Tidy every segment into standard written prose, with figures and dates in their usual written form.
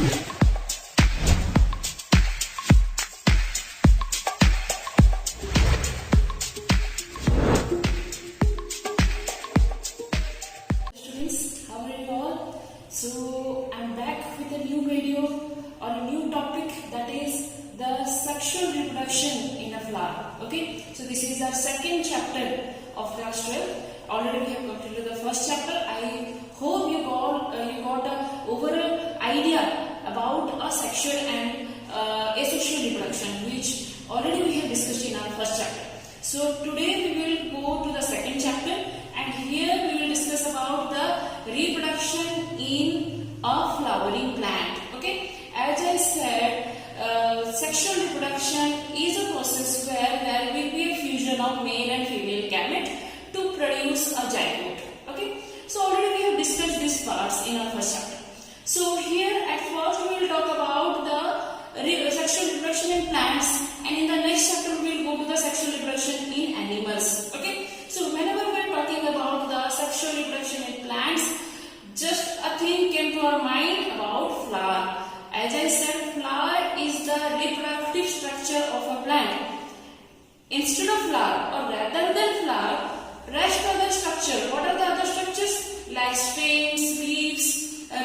Students, how are you all? So I'm back with a new video on a new topic, that is the sexual reproduction in a flower. Okay, so this is our second chapter of class 12. Already we have completed the first chapter. I hope you got a overall idea about a sexual and asexual reproduction, which already we have discussed in our first chapter. So today we will go to the second chapter, and here we will discuss about the reproduction in a flowering plant. Okay, as I said, sexual reproduction is a process where there will be a fusion of male and female gamete to produce a zygote. Okay, so already we have discussed these parts in our first chapter. So here at first we will talk about the sexual reproduction in plants, and in the next chapter we will go to the sexual reproduction in animals. Okay, so whenever we are talking about the sexual reproduction in plants, just a thing came to our mind about flower. As I said, flower is the reproductive structure of a plant. Instead of flower, or rather than flower, rest of the structure. What are the other structures? Like stems, leaves,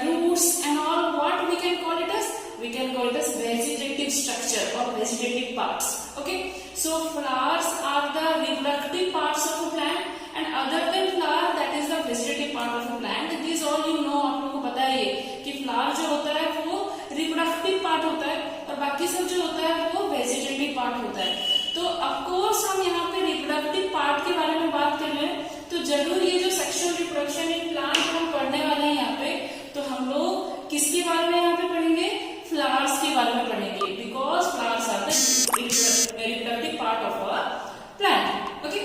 roots and all. What we can call it as? We can call it as vegetative structure or vegetative parts. Okay, so flowers are the reproductive parts of a plant, and other than flower, that is the vegetative part of a plant. These all you know, आप लोगों को पता है कि flower जो होता है वो रिप्रोडक्टिव पार्ट होता है और बाकी सब जो होता है वो वेजिटेटिव पार्ट होता है. तो ऑफकोर्स हम यहाँ पे रिप्रोडक्टिव पार्ट के बारे में बात कर रहे हैं, तो जरूर ये जो सेक्सुअल रिप्रोडक्शन इन प्लांट हम पढ़ने वाले हैं यहाँ पे, तो हम लोग किसके बारे में यहाँ पे पढ़ेंगे? फ्लावर्स के बारे में पढ़ेंगे, because flowers are the reproductive part of a plant. Okay,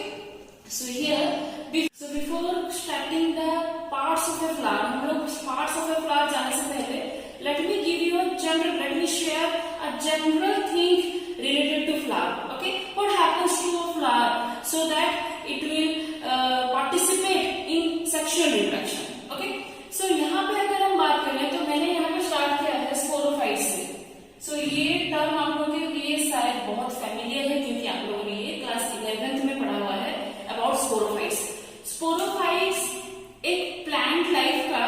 so here before starting the parts of a flower, हम लोग पार्ट्स ऑफ अ फ्लावर जाने से पहले let me give you a general, let me share a general thing related to flower. Okay, what happens to a flower so that it will participate in sexual reproduction. Okay, so यहाँ पे अगर हम बात करें तो मैंने यहाँ पे स्टार्ट किया है स्पोरोफाइट से. So ये टर्म आप लोगों के लिए शायद बहुत फैमिलियर है, क्योंकि आप लोगों ने ये क्लास 11th में पढ़ा हुआ है अबाउट स्पोरोफाइट्स. स्पोरोफाइट्स एक प्लांट लाइफ का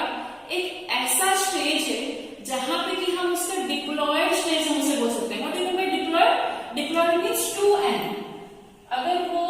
एक ऐसा स्टेज है जहां पे कि हम उसका डिप्लॉयड स्टेज हम उसे बोल सकते हैं. What do you mean by diploid? Diploid means 2n. अगर वो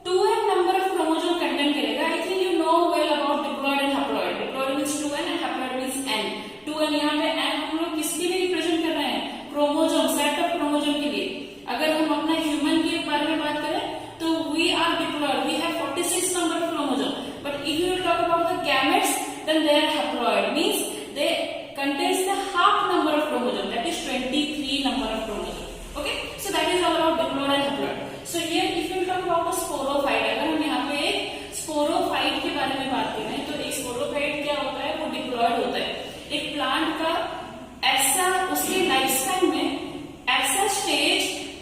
2n number of chromosome contain करेगा, I think you know well about diploid and haploid. Diploid means 2n and haploid means n. 2n यहाँ पे n हम लोग किसके लिए represent कर रहे हैं? क्रोमोसोम, सेट ऑफ क्रोमोसोम के लिए. अगर हम अपना ह्यूमन के बारे में बात करें तो we are diploid, we have 46 number of chromosome. But if you talk about the gametes, then they are haploid, means they contains the half number of chromosome, that is 23 number of chromosome. Okay, so that is all about diploid and haploid. So here if you talk about a sporophyte, अगर हम यहाँ पे एक sporophyte के बारे में बात करें तो एक स्पोरोफाइट क्या होता है? वो डिप्लॉयड होता है. एक प्लांट का ऐसा उसके लाइफ स्पैन में ऐसा स्टेज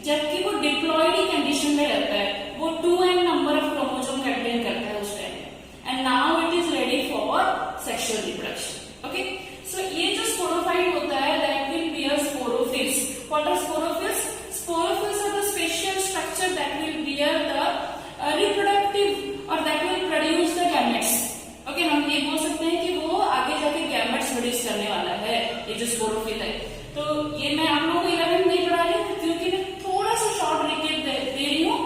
जबकि वो डिप्लॉयड ही कंडीशन में रहता है, वो 2n number of chromosome contain करता है उस time, and now it is ready for sexual reproduction. Okay, so ये जो स्पोरोफाइट होता है, that will be a sporophylls. What are sporophylls? Sporophylls are the special structure that will bear the reproductive or that will produce the gametes. Okay, हम ये बोल सकते हैं कि वो आगे जाके gametes produce करने वाला है, ये जो स्पोरोफिल है. तो ये मैं आप लोगों को 11 नहीं पढ़ा रही हूँ, क्योंकि मैं थोड़ा सा शॉर्ट रिकेप दे रही हूँ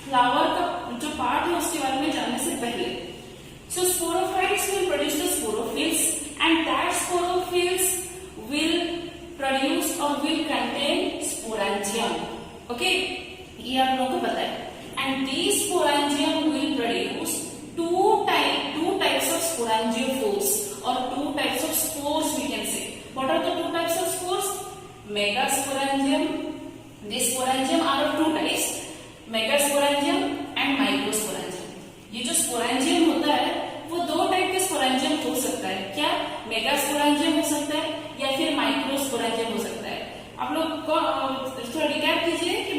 फ्लावर का जो पार्ट है उसके बारे में जानने से पहले. So sporophytes will produce the sporophylls, and that sporophylls will produce or will contain sporangium. Okay, ये आप लोगों को पता है. And these sporangium will produce two types of sporangiophores or two types of spores, we can say. What are the two types of spores? Megasporangium. These sporangium are of two types, megasporangium and microsporangium. ये जो sporangium होता है वो दो type के sporangium हो सकता है. क्या? मेगास्पोरेंजियम हो सकता है या फिर माइक्रोस्पोरेंजियम हो सकता है. आप लोग थोड़ा रिकैप कीजिए कि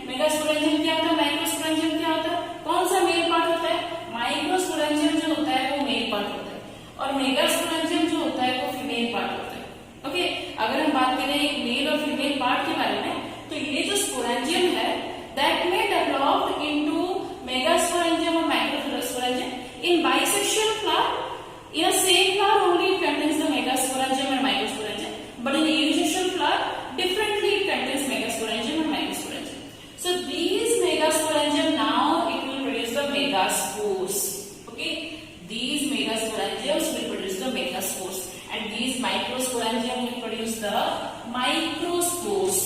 मेगास्पोरेंजियम क्या होता है, माइक्रोस्पोरेंजियम क्या होता है, कौन सा मेल पार्ट होता है? माइक्रोस्पोरेंजियम जो होता है वो मेल पार्ट होता है और मेगास्पोरेंजियम जो होता है वो फीमेल पार्ट होता है. ओके, अगर हम बात करें एक मेल और फीमेल पार्ट के बारे में, तो ये जो स्पोरेंजियम है दैट में डेवलप्ड इनटू मेगास्पोरेंजियम और microsporangium in bisexual flower. In a same flower only it contains the megasporangium and microsporangium, but in a unisexual flower differently it contains megasporangium and microsporangium. So these megasporangium now it will produce the megaspores. Okay, these megasporangiums will produce the megaspores, and these microsporangium will produce the microspores.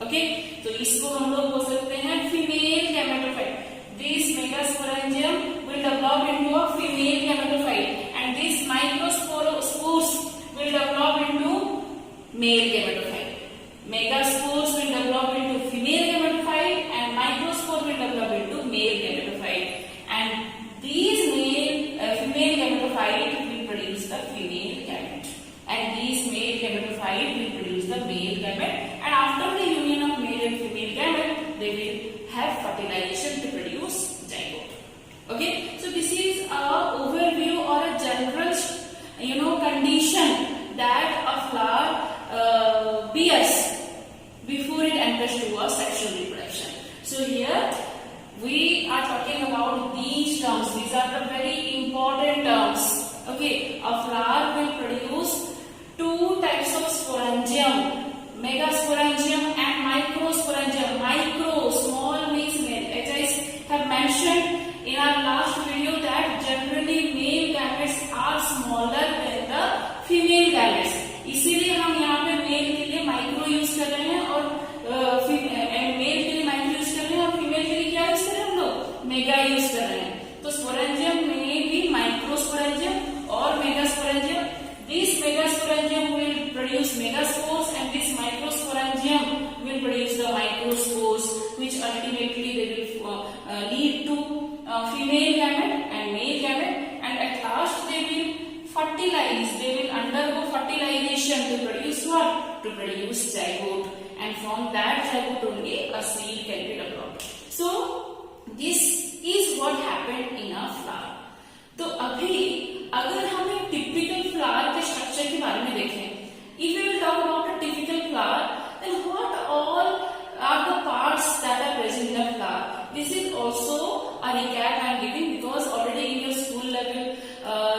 Okay, तो इसको हम लोग बोल सकते हैं female gametophyte. These megasporangium will develop into a female gametophyte, and these microspores will develop into male gametophyte. Megaspores will develop into female gametophyte, and microspore will develop into male gametophyte. And these female gametophyte will produce the female gamete, and these male gametophyte will produce the male gamete. And after the union of male and female gamete, they will have fertilization to produce zygote. Okay, so this is a overview or a general condition that a flower bears before it enters to a sexual reproduction. So here we are talking about these terms. These are the very important terms. Okay, a flower will produce two types of sporangium, megasporangium and microsporangium. Micro, small means male. As I have mentioned in our last video that generally male gametes are smaller than the female gametes. इसीलिए हम यहाँ पे mail के लिए micro use कर रहे हैं और मेल के लिए माइक्रो यूज कर रहे हैं और फीमेल के लिए क्या यूज कर रहे हैं हम लोग? मेगा यूज कर रहे हैं. तो स्पोरेंजियम में भी माइक्रोस्पोरेंजियम और megasporangium. This megasporangium will produce megaspores, and this microsporangium will produce the microspores, which ultimately they will lead to female gamete and male gamete, and at last they will fertilize. They will undergo fertilization to produce what? To produce zygote, and from that zygote only a seed can be developed. So this is what happened in a flower. तो अभी अगर हम एक typical flower के structure के बारे में देखें, if we will talk about a typical flower, then what all are the parts that are present in a flower? This is also a recap I am giving because already in your school level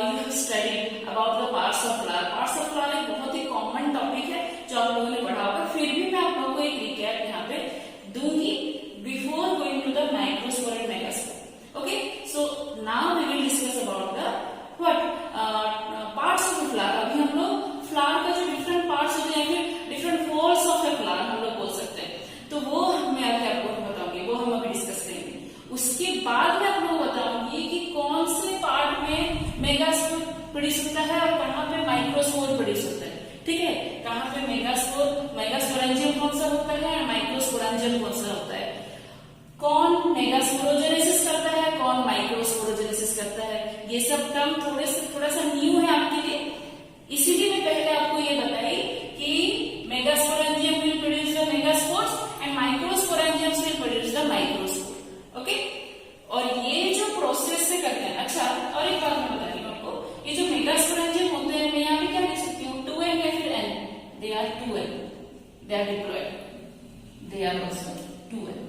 you have studied about the parts of flower. Parts of flower एक बहुत ही common topic है जो आप लोगों ने पढ़ा होगा. फिर भी मैं आप लोगों को एक रिकैप यहाँ पे दूंगी before going to the microspore and megaspore. Okay, so now we will discuss about the parts of the flower. अभी हम लोग फ्लावर का जो डिफरेंट पार्ट्स होते हैं फिर different folds of a flower हम लोग बोल सकते हैं, तो वो मैं आगे आपको बताऊंगी, वो हम अभी डिस्कस करेंगे. उसके बाद मैं आप लोगों को बताऊंगी कि कौन से पार्ट में मेगास्पोर प्रोड्यूस होता है और कहाँ पे माइक्रोस्पोर प्रोड्यूस होता है. ठीक है, कहाँ पे मेगास्पोरेंजियम कौन सा होता है और माइक्रोस्पोरेंजियम कौन सा होता है, कौन मेगास्पोरोजेनेसिस करता है, कौन माइक्रोस्पोरोजेनेसिस करता है. ये सब टर्म थोड़ा सा न्यू है आपके लिए, इसीलिए मैं पहले आपको ये बताई कि megasporangium will produce the megaspores and microsporangium will produce the microspore. Okay, और ये जो प्रोसेस से करते हैं. अच्छा, और एक बात मैं बता रही हूँ आपको, ये जो मेगास्पोरेंजियम होते हैं, मैं यहाँ पे क्या लिख सकती हूँ, 2n या फिर n. They are 2n, they are deployed, they are also 2n.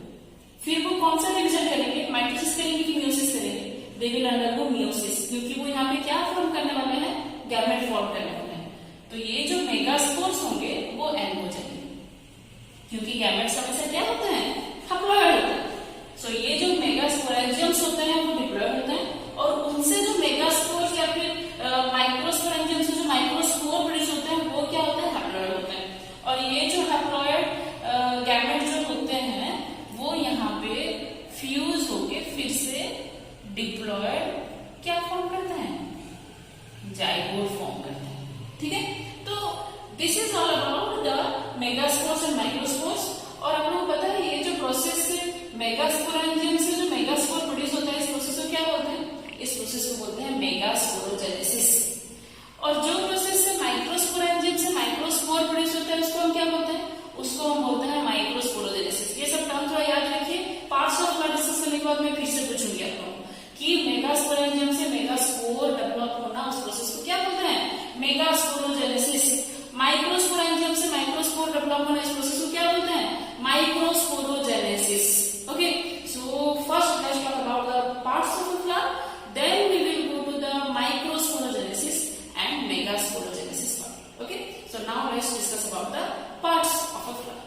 फिर वो कौन सा डिवीजन करेंगे, माइटोसिस करेंगे कि मियोसिस करेंगे? दे विल अंडरगो मियोसिस, क्योंकि वो यहाँ पे क्या फॉर्म करने वाले हैं, गैमेट फॉर्म करने वाले हैं. तो ये जो मेगास्पोर्स होंगे वो n हो जाएंगे, क्योंकि गैमेट्स हमेशा क्या होते हैं, हैप्लॉयड होते हैं. सो ये जो मेगास्पोरेंजियम्स होते हैं वो डिप्लॉयड होते हैं, और उनसे जो मेगास्पोर्स या फिर माइक्रोस्पोरेंजियम से जो माइक्रोस्पोर प्रोड्यूस होते हैं वो क्या होते हैं, हैप्लॉयड होते हैं. और ये जो हैप्लॉयड गैमेट जो होते हैं वो यहाँ पे फ्यूज होके फिर से डिप्लॉयड क्या फॉर्म करते हैं, जाइगोट फॉर्म करते हैं. ठीक है, तो this is all about the megaspores and microspores. और आप लोगों को पता है ये जो प्रोसेस से मेगास्पोरेंजियम से जो मेगास्पोर प्रोड्यूस होता है, इस प्रोसेस को क्या बोलते हैं, इस प्रोसेस को बोलते हैं मेगास्पोरोजेनेसिस. और जो प्रोसेस से माइक्रोस्पोरेंजियम से माइक्रोस्पोर प्रोड्यूस होता है उसको हम क्या बोलते हैं, उसको हम बोलते हैं माइक्रोस्पोरोजेनेसिस. ये सब टर्म थोड़ा याद रखिए. पार्ट्स ऑफ फ्लावर डिस्कस करने के बाद मैं फिर से पूछूंगी आपको कि मेगास्पोरेंजियम से मेगास्पोर डेवलप होना, उस प्रोसेस को क्या बोलते हैं, megasporogenesis. Microsporangium let's discuss about the parts of a flower.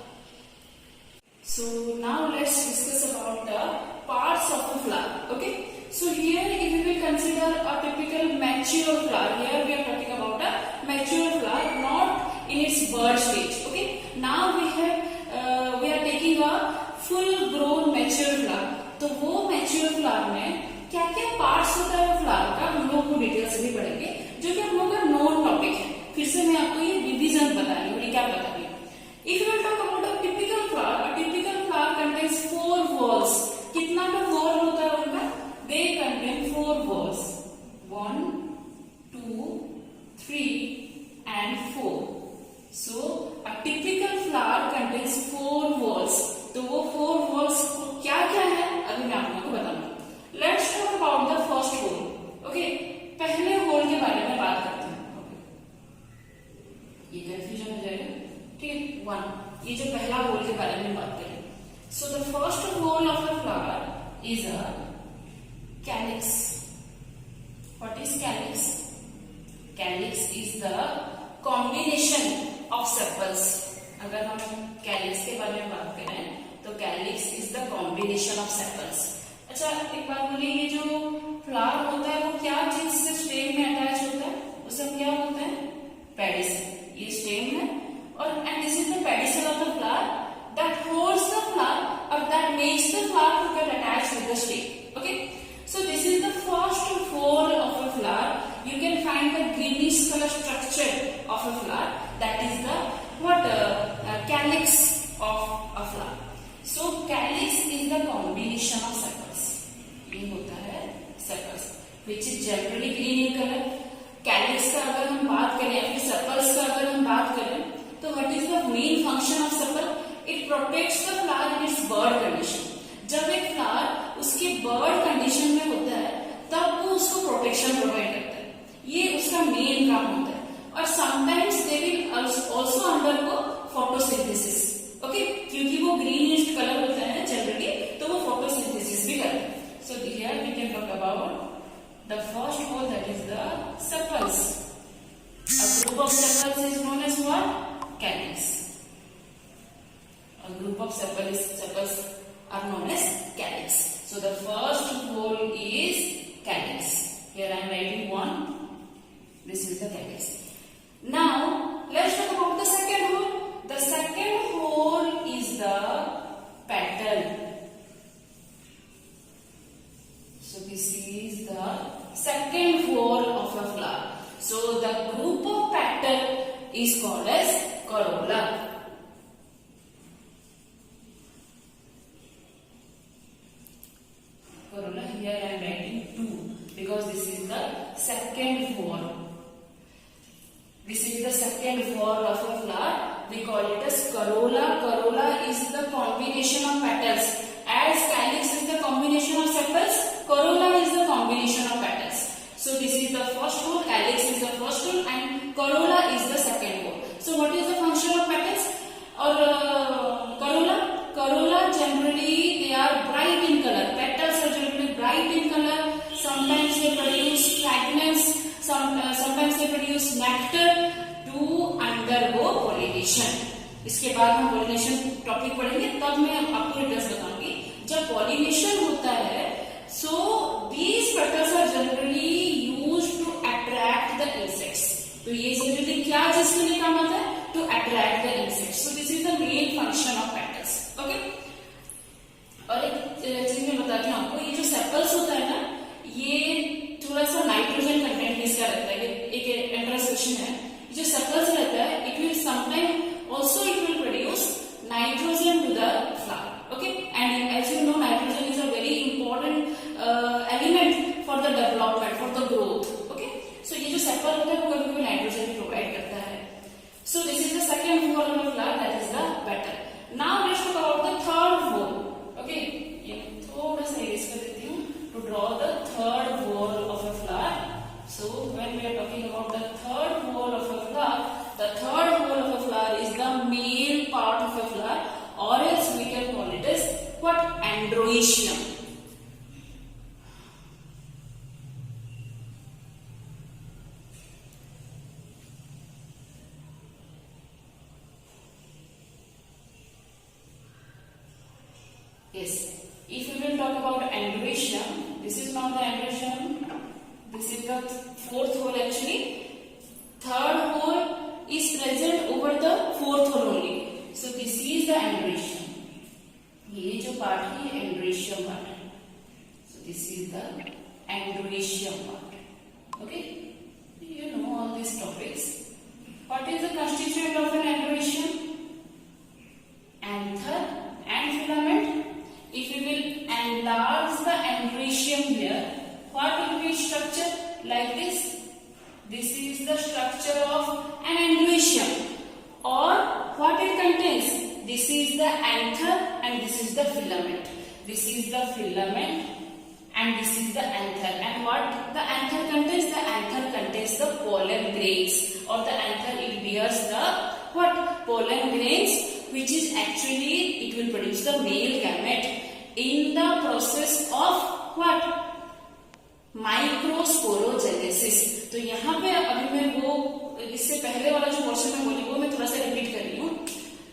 So now let's discuss about the parts of a flower. Okay, so here if we will consider a typical mature flower, here we are talking about a mature flower, not in its bud stage. Okay, now we are taking a full grown mature flower. तो वो mature flower में क्या क्या parts होता है flower का हम लोग को डिटेल से भी पढ़ेंगे, जो कि हम लोग का नोन टॉपिक है. फिर से मैं आपको ये रिवीजन बता रही हूँ, रिकैप बता रही हूँ. If you will talk about a typical flower contains 4 walls. कितना का वॉल होता है उनका? They contain 4 walls, 1 2 3 and 4. So a typical flower contains 4 walls. तो वो 4 वॉल्स क्या क्या है अभी मैं आप लोगों को बताऊंगा. Let's talk about the first whorl. Okay, पहले होल के बारे में बात करते हैं. ये कंफ्यूजन हो जाएगा. ठीक है, 1, ये जो पहला होल के बारे में बात करें. So the first whorl of a flower is a calyx. What is calyx? Calyx is the combination of sepals. अगर हम कैलिक्स के बारे में बात करें तो calyx is the combination of sepals. अच्छा, एक बात बोलिए, ये जो फ्लावर होता है वो क्या चीज से स्टेम में अटैच होता है? उसे हम क्या बोलते हैं? पेडिसल. ये स्टेम है और and this is the pedicel of the flower that holds the flower और that makes the flower to get attached with the stem. Okay, so this is the first whole of a flower. You can find the greenish color structure of a flower, that is the calyx of a flower. So calyx is the combination of sepals. ये होता है sepals which is generally green in color. calyx का अगर हम बात करें या फिर sepals का अगर हम बात करें तो what is the main function of sepal? It protects the flower in its bud condition. जब एक फ्लावर उसके बर्ड कंडीशन में होता है तब वो उसको प्रोटेक्शन प्रोवाइड करता है. ये उसका मेन काम होता है. और sometimes they will also undergo photosynthesis. Okay, क्योंकि वो ग्रीनिश कलर होता है जनरली, तो वो फोटोसिंथेसिस भी करते हैं. So here we can talk about the first whorl, that is the sepals. A group of sepals is known as what? Calyx. A group of sepals are known as calyx. So the first hole is calyx. Here I am writing 1. This is the calyx. Now let's talk about the second hole. The second hole is the petal. So this is the second hole of a flower. So the group of petal is called as corolla. Corolla, here I am writing 2 because this is the second whorl. This is the second whorl of a flower. We call it as corolla. Corolla is the combination of petals. As calyx is the combination of sepals, corolla is the combination of petals. So this is the first whorl, calyx is the first whorl, and corolla is the second whorl. So what is the function of petals or corolla? Corolla generally they are bright in color. Petals are generally bright in color. Sometimes they produce fragments. Sometimes they produce nectar to undergo pollination. इसके बाद हम pollination topic पढ़ेंगे, तब मैं आपको details बताऊंगी. जब pollination होता है, so these petals are generally used to attract the insects. तो ये जनरली क्या जिसके लिए काम आता है? To attract the insects. So this is the main function of petals. Okay, और एक चीज मैं बताती हूँ आपको, ये जो सेपल्स होता है ना, ये थोड़ा सा नाइट्रोजन कंटेंट इसका रहता है. एक एंट्रेंस क्वेश्चन है. जो सेपल्स रहता है, it will sometime also it will produce nitrogen to the flower. Okay, and as you know nitrogen is a very important element for the development, for the growth. Okay, so ये जो sepal होता है वो कभी कभी nitrogen provide करता है. So this is the second whorl of flower, that is the petal. Now let's talk about the third hole. Okay, ये थोड़ा सा इरेज कर देती हूँ to draw the third hole of a flower. So when we are talking about the third hole of a flower, the third hole of a flower is the male part of a flower, or else we can call it as what? Androecium. Yes. If we will talk about androecium, this is now the androecium. This is the fourth hole actually. Third hole is present over the fourth hole only. So this is the androecium. ये जो part है androecium part है. So this is the androecium part. Okay. You know all these topics. What is the constituent of an androecium? Anther and filament. If we will enlarge the androecium here, what will be structure like this? This is the structure of an androecium. Or what it contains? This is the anther and this is the filament. This is the filament and this is the anther. And what the anther contains? The anther contains the pollen grains, or the anther it bears the what? Pollen grains, which is actually it will produce the male gamete in the process of what? Microsporogenesis. तो यहाँ पे अभी मैं वो इससे पहले वाला जो पोर्शन में बोली वो मैं थोड़ा सा रिपीट कर रही हूँ.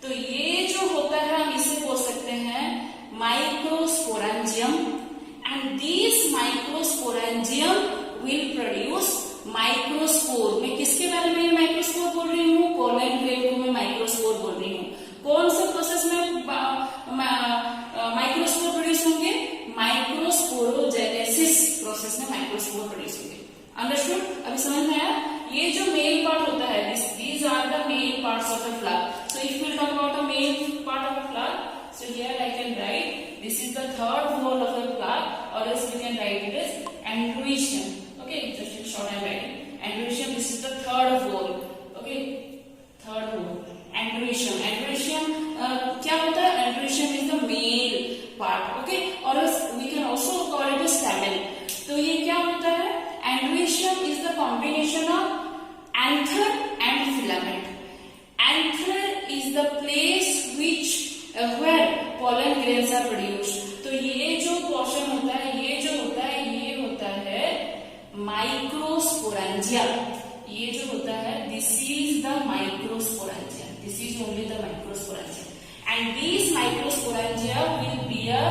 तो ये जो होता है हम इसे बोल सकते हैं microsporangium. And these microsporangium will produce microspore. मैं किसके बारे में माइक्रोस्पोर बोल रही हूँ? पोलन ग्रेन को मैं माइक्रोस्पोर बोल रही हूँ. कौन सा प्रोसेस में माइक्रोस्पोर प्रोड्यूस होंगे? माइक्रोस्पोरोजेनेसिस प्रोसेस में माइक्रोस्पोर प्रोड्यूस होंगे. अंडरस्टूड? अभी समझ में आया? ये जो मेल पार्ट होता है, these are the male parts of a flower. So if we talk about a male part of a flower, so here I can write this is the third hole of a flower, or else we can write it as androecium. Okay, just in short I am writing androecium. This is the third hole. Okay, third hole. Androecium. Androecium क्या होता है? Androecium is the male part. Okay, or else we can also call it as stamen. तो ये क्या होता है? Androecium is the combination of anther and filament. Anther is the place which where pollen grains are produced. तो ये जो portion होता है, ये जो होता है, ये होता है माइक्रोस्पोरेंजिया. ये जो होता है, this is the microsporangia. This is only the microsporangia. And these microsporangia will bear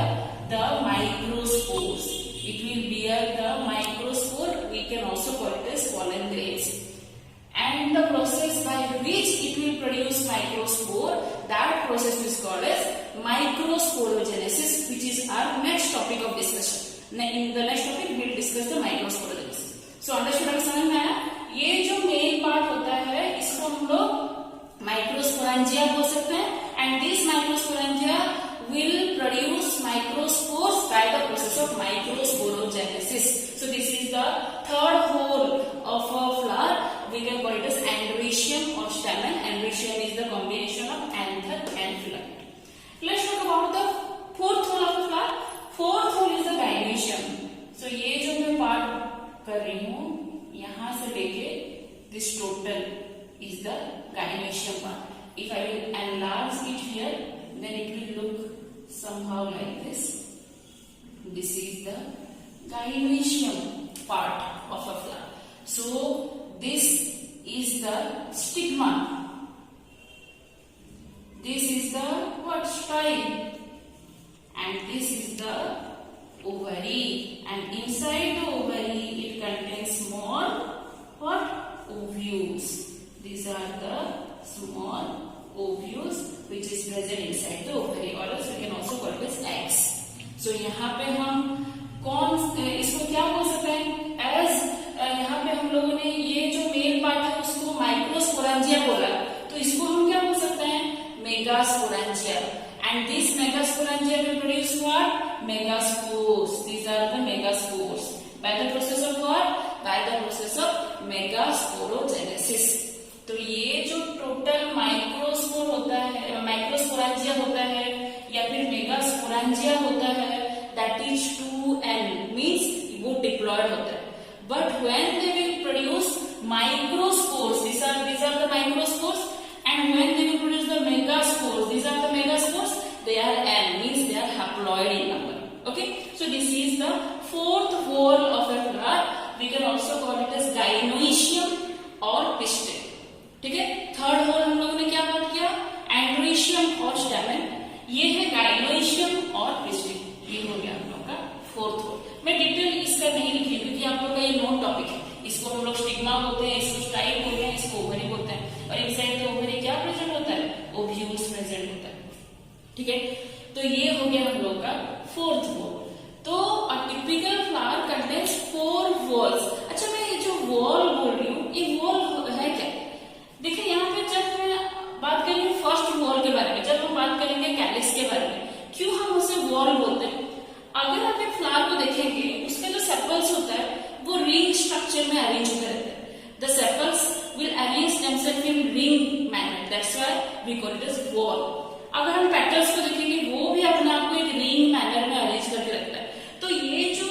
the microspores. It will bear the microspore. We can also call it as pollen grains. And the process by which it will produce microspore, that process is called as microsporogenesis, which is our next topic of discussion. In the next topic, we will discuss the microsporogenesis. So, understood? अगर समझ में आया? ये जो main part होता है, इसको हम लोग माइक्रोस्पोरेंजिया बोल सकते हैं. And these microsporangia will produce microspores by the process of microsporogenesis. So, this is the third hole of a flower. We can call it as androecium or stamen. Androecium is the combination of anther and filament. Let's talk about the fourth hole of the flower. Fourth hole is the gynoecium. So ये जो मैं part कर रही हूँ, यहाँ से लेके this total is the gynoecium part. If I will enlarge it here, then it will look somehow like this. This is the gynoecium part of a flower. So this is the stigma. This is the what? Style. And this is the ovary. And inside the ovary it contains small what? Ovules. These are the small ovules which is present inside the ovary, or else we can also call it as eggs. So यहाँ पे हम इसको क्या बोल सकते हैं? As यहाँ पे हम लोगों ने ये जो मेल पार्ट है उसको माइक्रोस्पोरेंजिया बोला, तो इसको हम क्या बोल सकते हैं? Megasporangia. And this megasporangia will produce what? Megaspores. These are the megaspores. By the process of what? By the process of megasporogenesis. तो ये जो टोटल माइक्रोस्पोर होता है, माइक्रोस्पोरेंजिया होता है या फिर मेगास्पोरेंजिया होता है, that is 2n means वो डिप्लॉयड होता है. But when they will produce microspores, these are the microspores, and when they will produce the megaspores, these are the megaspores, they are n means they are haploid in number. Okay, so this is the fourth hole of a flower. We can also call it as gynoecium or pistil. ठीक है, third whole हम लोगों ने क्या बात किया? एंड्रोecium और stamen. ये है gynoecium और pistil. स्टिग्मा बोलते हैं, इसको स्टाइल बोलते हैं, इसको ओवरी बोलते हैं। और इनसाइड द ओवरी क्या प्रेजेंट होता है? ओव्यूल्स प्रेजेंट होता है। ठीक है, तो ये हो गया हम लोग का फोर्थ वॉल। तो a typical flower contains 4 walls. अच्छा, मैं ये जो वॉल बोल रही हूँ, ये वॉल है क्या? देखिए यहाँ पे जब मैं बात करेंगे फर्स्ट वॉल के बारे में, जब हम बात करेंगे कैलिक्स के बारे में, क्यों हम उसे वॉल बोलते हैं? अगर आप एक फ्लावर को देखेंगे, उसके जो सेपल्स होता है वो रिंग स्ट्रक्चर में अरेंज होकर रहते हैं। The sepals will arrange themselves in ring manner, that's why we call it as whorl. अगर हम पेटल्स को देखेंगे, वो भी अपने आप को एक रिंग मैनर में अरेंज करके रखता है। तो ये जो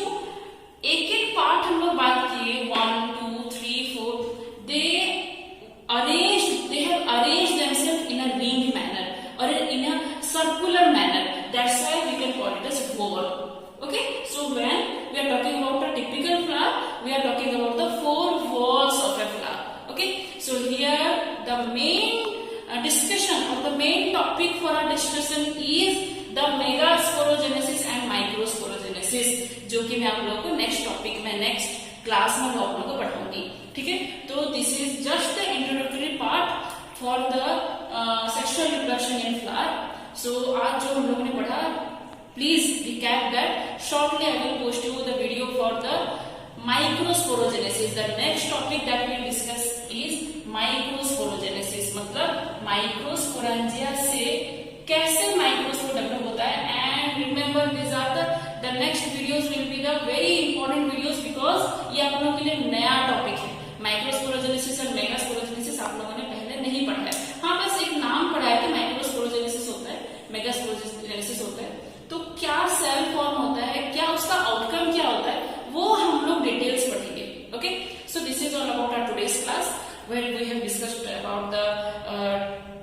एक एक पार्ट हम लोग बात किए, 1 2 3 4, दे have arranged themselves in a ring manner or in a circular manner. That's why we can call it as wall. Okay, so when we are talking about a typical flower, we are talking about the 4 walls of a flower. Okay, so here the main discussion or the main topic for our discussion is the megasporogenesis and microsporogenesis, जो कि मैं आप लोगों को next topic में, next class में आप लोगों को पढ़ाऊंगी। ठीक है, तो this is just the introductory part for the sexual reproduction in flower. So आज जो हम लोगों ने पढ़ा, please recap that shortly. I will post you the video for the microsporogenesis. The next topic that we discuss is microsporogenesis, मतलब microsporangia से कैसे microspore develop होता है। And remember this are the next videos will be the very important videos, because ये आप लोगों के लिए नया टॉपिक है। माइक्रोस्पोरोजेनेसिस और मेगास्पोरोजेनेसिस आप लोगों ने पहले नहीं पढ़ा है। हाँ, बस एक नाम पढ़ा है कि माइक्रोस्पोरोजेनेसिस होता है, मेगास्पोरोजेनेसिस होता है। तो क्या सेल फॉर्म होता है, क्या उसका आउटकम क्या होता है, वो हम लोग डिटेल्स पढ़ेंगे। Okay, so this is all about our today's class where we have discussed about the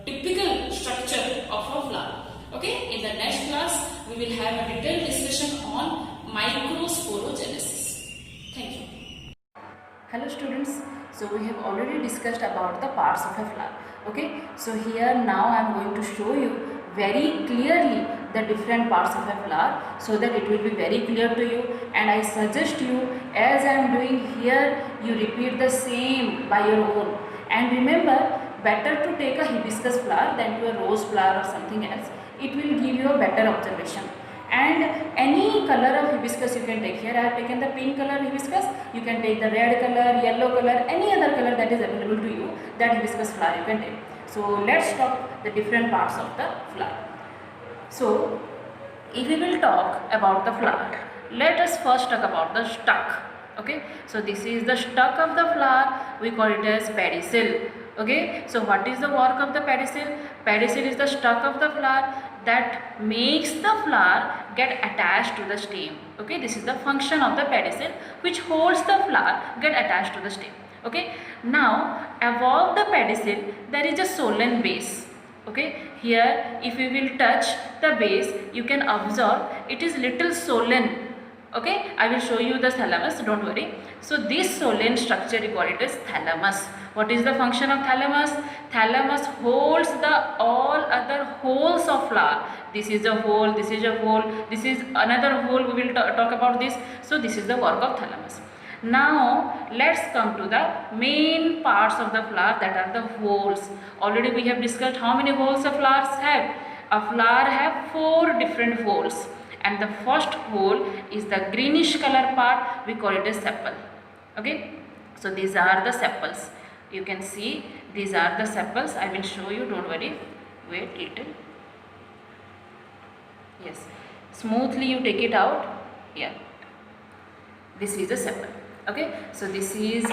typical structure of a flower. Okay, in the next class we will have a detailed discussion on microsporogenesis. Thank you. Hello students, so we have already discussed about the parts of a flower. Okay, so here now I am going to show you very clearly the different parts of a flower, so that it will be very clear to you. And I suggest you, as I am doing here, you repeat the same by your own. And remember, better to take a hibiscus flower than to a rose flower or something else. It will give you a better observation. And any color of hibiscus you can take. Here I have taken the pink color hibiscus. You can take the red color, yellow color, any other color that is available to you. That hibiscus flower you can take. So let's talk the different parts of the flower. So if we will talk about the flower, let us first talk about the stalk. Okay, so this is the stalk of the flower. We call it as pedicel. Okay, so what is the work of the pedicel? Pedicel is the stalk of the flower that makes the flower get attached to the stem. Okay, this is the function of the pedicel, which holds the flower get attached to the stem. Okay, now above the pedicel there is a solen base. Okay, here if we will touch the base, you can observe it is little solen. Okay, I will show you the thalamus, don't worry. So this solen structure we call it as thalamus. What is the function of thalamus? Thalamus holds the all other holes of flower. This is a hole, this is a hole, this is another hole. We will talk about this. So this is the work of thalamus. Now let's come to the main parts of the flower, that are the holes. Already we have discussed how many holes a flowers have. A flower have 4 different holes, and the first hole is the greenish color part. We call it as sepal. Okay, so these are the sepals. You can see these are the sepals. I will show you, don't worry, wait little. Yes, smoothly you take it out. Yeah, this is a sepal. Okay, so this is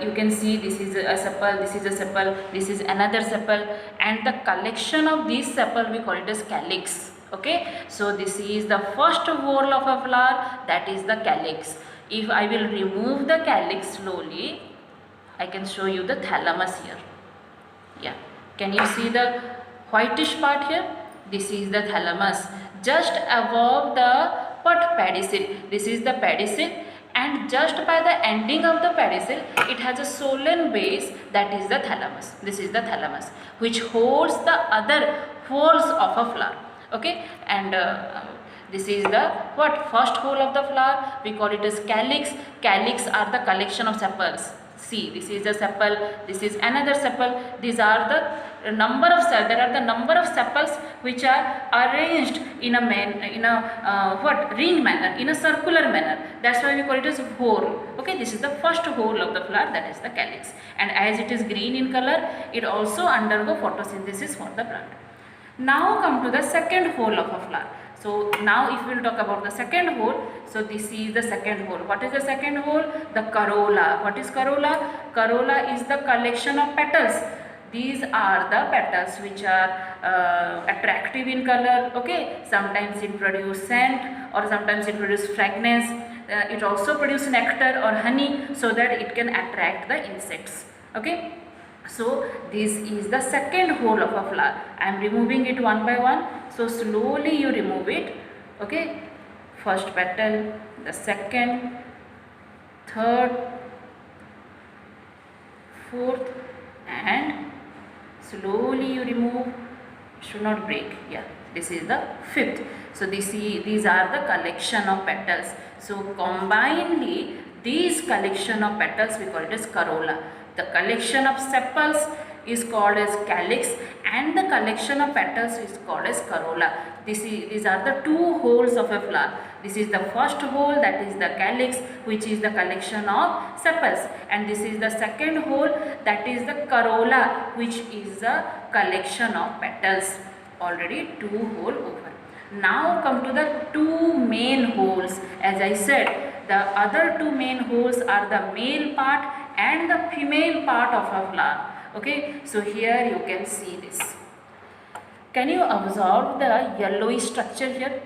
you can see this is a sepal, this is a sepal, this is another sepal, and the collection of these sepal we call it as calyx. Okay, so this is the first whorl of a flower, that is the calyx. If I will remove the calyx slowly, I can show you the thalamus here. Yeah, can you see the whitish part here? This is the thalamus. Just above the pedicel, this is the pedicel, and just by the ending of the pedicel, it has a solen base, that is the thalamus. This is the thalamus, which holds the other whorls of a flower. Okay, and this is the first hole of the flower. We call it as calyx. Calyx are the collection of sepals. See, this is the sepal, this is another sepal. These are the number of cells. There are the number of sepals which are arranged in a ring manner, in a circular manner. That's why we call it as whorl. Okay, this is the first whorl of the flower, that is the calyx. And as it is green in color, it also undergo photosynthesis for the plant. Now come to the second whorl of a flower. So now if we will talk about the second whorl, so this is the second whorl. What is the second whorl? The corolla. What is corolla? Corolla is the collection of petals. These are the petals which are attractive in color. Okay, sometimes it produces scent or sometimes it produces fragrance. It also produces nectar or honey so that it can attract the insects. Okay. So this is the second whorl of a flower. I am removing it one by one. So slowly you remove it. Okay. First petal, the second, third, fourth, and slowly you remove. Should not break. Yeah. This is the fifth. So these are the collection of petals. So combinedly these collection of petals we call it as corolla. The collection of sepals is called as calyx and the collection of petals is called as corolla. These are the two whorls of a flower. This is the first whorl, that is the calyx, which is the collection of sepals, and this is the second whorl, that is the corolla, which is the collection of petals. Already two whorl over. Now come to the two main whorls. As I said, the other two main whorls are the male part and the female part of a flower. Okay, so here you can see this. Can you observe the yellowish structure here?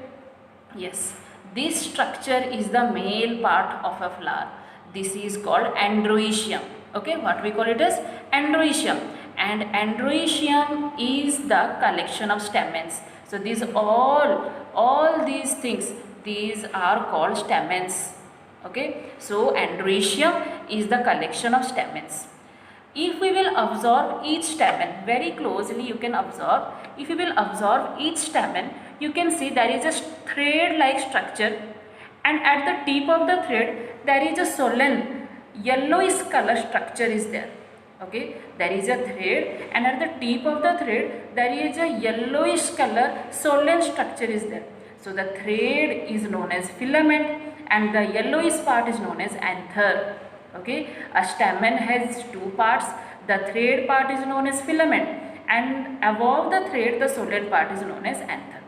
Yes, this structure is the male part of a flower. This is called androecium. Okay, what we call it as androecium. And androecium is the collection of stamens. So these all these things, these are called stamens. Okay, so androecium is the collection of stamens. If we will observe each stamen very closely, you can observe. If you will observe each stamen, you can see there is a thread-like structure, and at the tip of the thread there is a solen yellowish color structure is there. Okay, there is a thread, and at the tip of the thread there is a yellowish color solen structure is there. So the thread is known as filament and the yellowish part is known as anther. Okay, a stamen has two parts. The thread part is known as filament and above the thread the solen part is known as anther.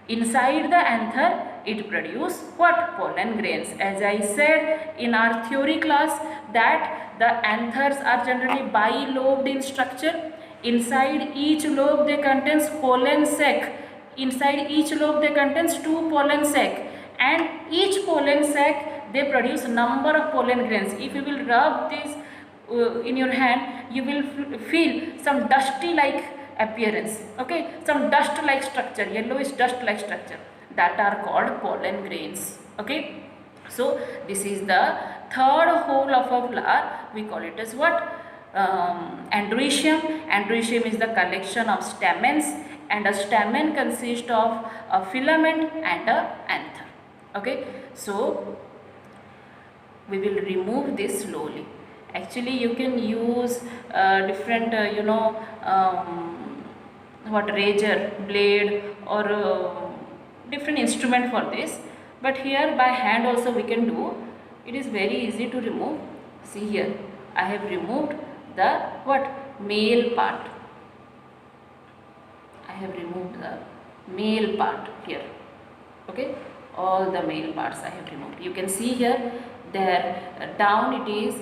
Inside the anther it produces what? Pollen grains. As I said in our theory class that the anthers are generally bilobed in structure. Inside each lobe they contains pollen sac. Inside each lobe they contains two pollen sac, and each pollen sac they produce number of pollen grains. If you will rub this in your hand, you will feel some dusty like appearance. Okay, some dust like structure, yellowish dust like structure, that are called pollen grains. Okay, so this is the third whorl of a flower. We call it as what? Androecium. Androecium is the collection of stamens, and a stamen consists of a filament and a anther. Okay, so we will remove this slowly. Actually you can use different razor blade or different instrument for this, but here by hand also we can do. It is very easy to remove. See here, I have removed the male part. I have removed the male part here. Okay, all the male parts I have removed. You can see here, there down it is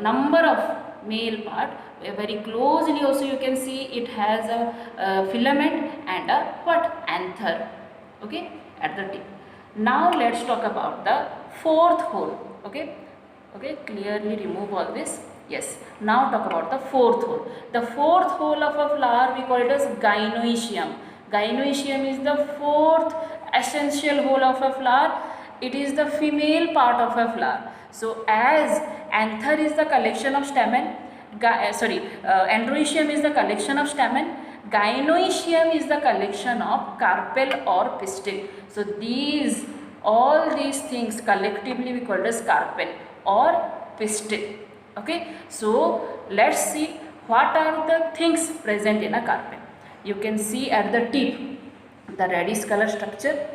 number of male part. Very closely also you can see it has a filament and a anther. Okay, at the tip. Now let's talk about the fourth whorl. Okay, clearly remove all this. Yes, now talk about the fourth whorl. The fourth whorl of a flower we call it as gynoecium. Gynoecium is the fourth essential whorl of a flower. It is the female part of a flower. So as anther is the collection of stamen, androecium is the collection of stamen, gynoecium is the collection of carpel or pistil. So all these things collectively we call it as carpel or pistil. Okay, so let's see what are the things present in a carpel. You can see at the tip the reddish color structure.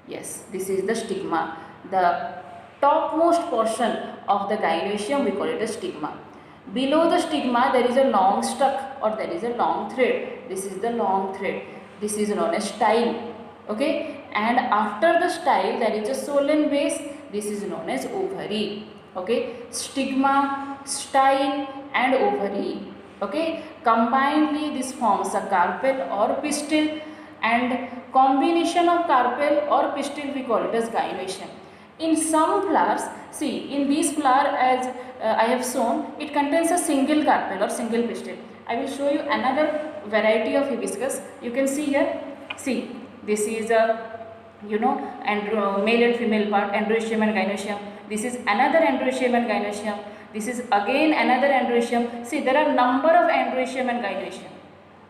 Yes, this is the stigma. The topmost portion of the gynoecium we call it a stigma. Below the stigma there is a long stalk or there is a long thread. This is the long thread. This is known as style. Okay, and after the style there is a swollen base. This is known as ovary. Okay, stigma, style and ovary. Okay, combinedly this forms a carpel or pistil, and combination of carpel or pistil we call it as gynoecium. In some flowers, see in this flower as I have shown, it contains a single carpel or single pistil. I will show you another variety of hibiscus. You can see here, see this is a male and female part, androecium and gynoecium. This is another androecium and gynoecium. This is again another androecium. See, there are number of androecium and gynoecium.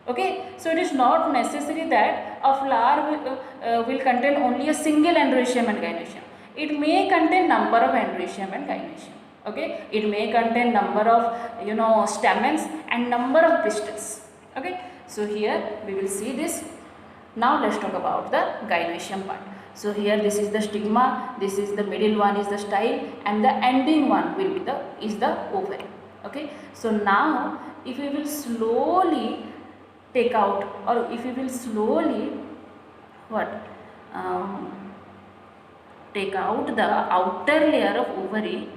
Okay, so it is not necessary that a flower will contain only a single androecium and gynoecium. It may contain number of androecium and gynoecium. Okay, it may contain number of stamens and number of pistils. Okay, so here we will see this. Now let's talk about the gynoecium part. So here this is the stigma, this is the middle one is the style, and the ending one will be the ovary. Okay, so now if we will slowly take out, or if we will slowly take out the outer layer of ovary,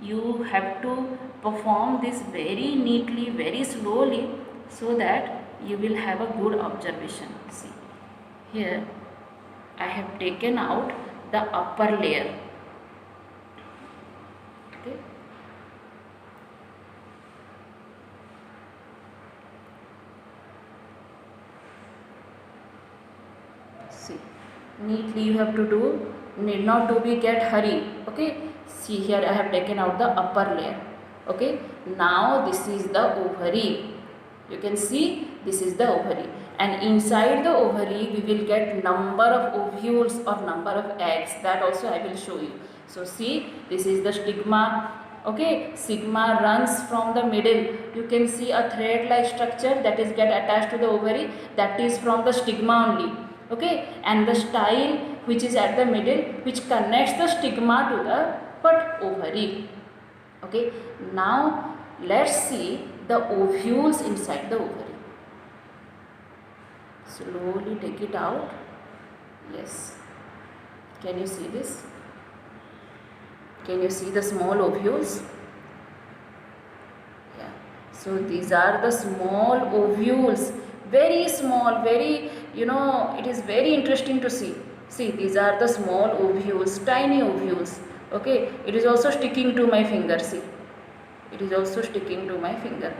you have to perform this very neatly, very slowly, so that you will have a good observation. See, here I have taken out the upper layer. Okay, see, neatly you have to do, need not to be get hurry. Okay, see here I have taken out the upper layer. Okay, now this is the ovary. You can see this is the ovary, and inside the ovary we will get number of ovules or number of eggs. That also I will show you. So see, this is the stigma. Okay, stigma runs from the middle. You can see a thread like structure that is get attached to the ovary. That is from the stigma only. Okay, and the style which is at the middle, which connects the stigma to the ovary. Okay, now let's see the ovules inside the ovary. Slowly take it out. Yes, can you see this? Can you see the small ovules? Yeah, so these are the small ovules, very small, very, it is very interesting to see. See, these are the small ovules, tiny ovules. Okay, it is also sticking to my finger. See, it is also sticking to my finger.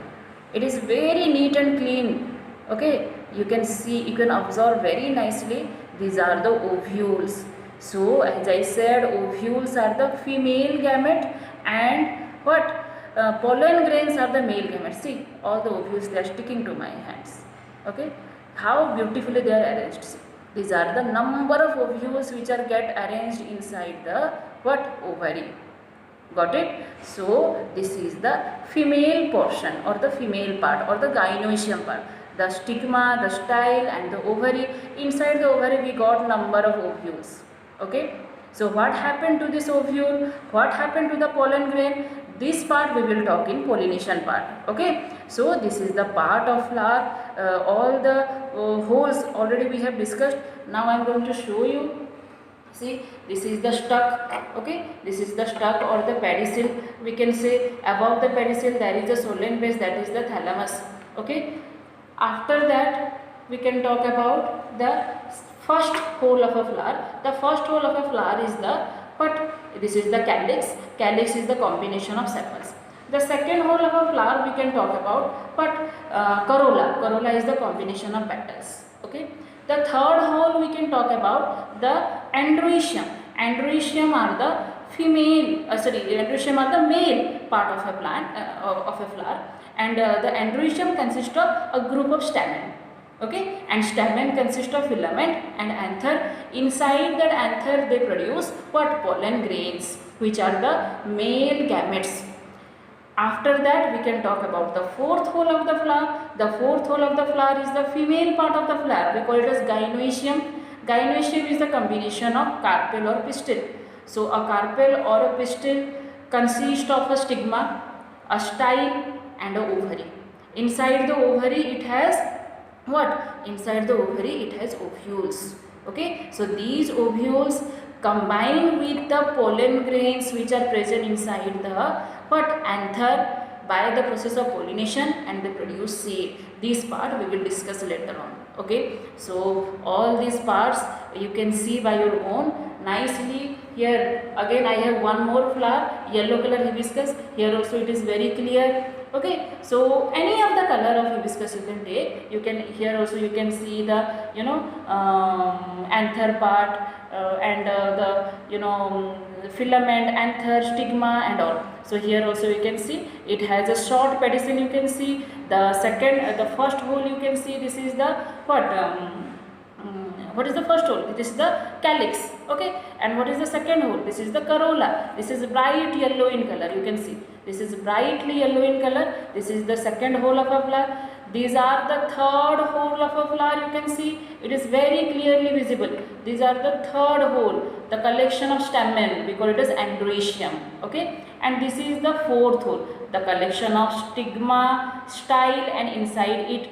It is very neat and clean. Okay, you can see, you can observe very nicely. These are the ovules. So as I said, ovules are the female gamete, and pollen grains are the male gamete. See, all the ovules, they are sticking to my hands. Okay, how beautifully they are arranged. See, these are the number of ovules which are get arranged inside the ovary. Got it? So this is the female portion or the female part or the gynoecium part. The stigma, the style and the ovary. Inside the ovary we got number of ovules. Okay, so what happened to this ovule? What happened to the pollen grain? This part we will talk in pollination part. Okay, so this is the part of flower. All the holes already we have discussed. Now I am going to show you. See, this is the stalk. Okay, this is the stalk or the pedicel. We can say above the pedicel there is a swollen base, that is the thalamus. Okay, after that we can talk about the first hole of a flower. The first hole of a flower is the this is the calyx. Calyx is the combination of sepals. The second hole of a flower we can talk about corolla. Corolla is the combination of petals. Okay, the third hole we can talk about the androecium. Androecium are the androecium are the male part of a plant of a flower, and the androecium consists of a group of stamen. Okay, and stamen consists of filament and anther. Inside that anther they produce pollen grains, which are the male gametes. After that we can talk about the fourth hole of the flower. The fourth hole of the flower is the female part of the flower. We call it as gynoecium. Gynoecium is the combination of carpel or pistil. So a carpel or a pistil consists of a stigma, a style and a ovary. Inside the ovary it has what? Inside the ovary it has ovules. Okay, so these ovules combine with the pollen grains which are present inside the what? Anther by the process of pollination, and they produce seed. This part we will discuss later on. Okay, so all these parts you can see by your own nicely. Here again I have one more flower, yellow color hibiscus. Here also it is very clear. Okay, so any of the color of hibiscus you can take. You can, here also you can see the anther part and the filament, anther, stigma and all. So here also you can see it has a short pedicel. You can see the second, the first hole you can see, this is the what is the first hole? This is the calyx. Okay, and what is the second hole? This is the corolla. This is bright yellow in color. You can see this is brightly yellow in color. This is the second hole of a flower. These are the third hole of a flower. You can see it is very clearly visible. These are the third hole, the collection of stamen. We call it as androecium. Okay, and this is the fourth hole, the collection of stigma, style, and inside it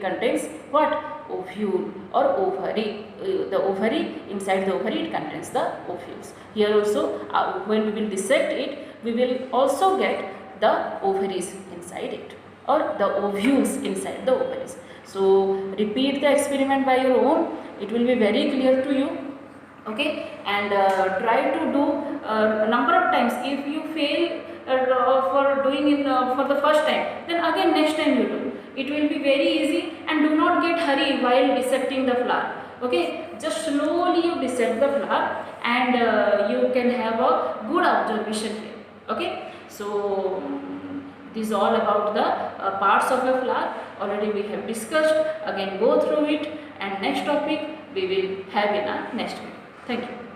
contains what? Ovule or ovary. The ovary, inside the ovary it contains the ovules. Here also when we will dissect it, we will also get the ovaries inside it, or the ovules inside the ovaries. So repeat the experiment by your own. It will be very clear to you. Okay, and try to do a number of times. If you fail for doing it for the first time, then again next time you do. It will be very easy, and do not get hurry while dissecting the flower. Okay, just slowly you dissect the flower, and you can have a good observation here. Okay, so this is all about the parts of a flower. Already we have discussed. Again go through it, and next topic we will have in our next video. Thank you.